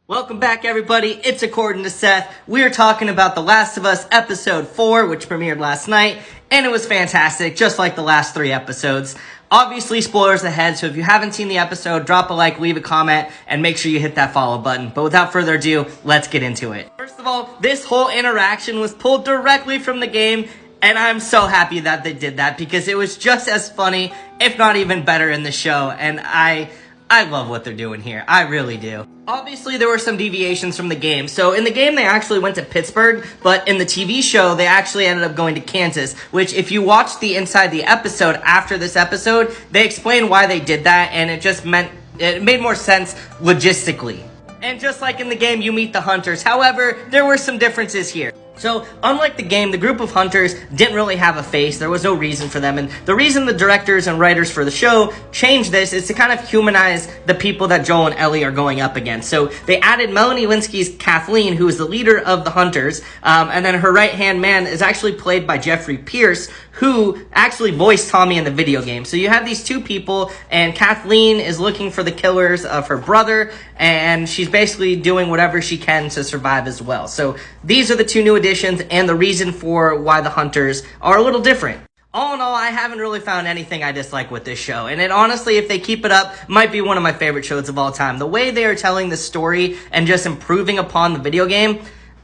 Welcome back, everybody. It's According to Seth. We're talking about The Last of Us Episode 4, which premiered last night, and it was fantastic, just like the last 3 episodes. Obviously, spoilers ahead, so if you haven't seen the episode, drop a like, leave a comment, and make sure you hit that follow button. But without further ado, let's get into it. First of all, this whole interaction was pulled directly from the game, and I'm so happy that they did that, because it was just as funny, if not even better in the show, and I love what they're doing here. I really do. Obviously, there were some deviations from the game. So in the game, they actually went to Pittsburgh, but in the TV show, they actually ended up going to Kansas, which if you watch the inside the episode after this episode, they explain why they did that, and it made more sense logistically. And just like in the game, you meet the hunters. However, there were some differences here. So, unlike the game, the group of hunters didn't really have a face. There was no reason for them. And the reason the directors and writers for the show changed this is to kind of humanize the people that Joel and Ellie are going up against. So, they added Melanie Lynskey's Kathleen, who is the leader of the hunters. And then her right-hand man is actually played by Jeffrey Pierce, who actually voiced Tommy in the video game. So, you have these two people, and Kathleen is looking for the killers of her brother, and she's basically doing whatever she can to survive as well. So, these are the two new additions and the reason for why the hunters are a little different. All in all, I haven't really found anything I dislike with this show. And it honestly, if they keep it up, might be one of my favorite shows of all time. The way they are telling the story and just improving upon the video game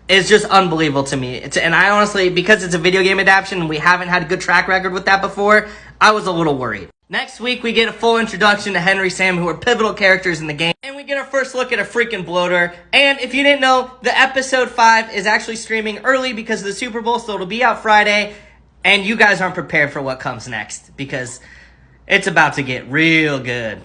is just unbelievable to me. And I honestly, because it's a video game adaptation and we haven't had a good track record with that before, I was a little worried. Next week, we get a full introduction to Henry Sam, who are pivotal characters in the game. And we get our first look at a freaking bloater. And if you didn't know, the episode 5 is actually streaming early because of the Super Bowl, so it'll be out Friday. And you guys aren't prepared for what comes next, because it's about to get real good.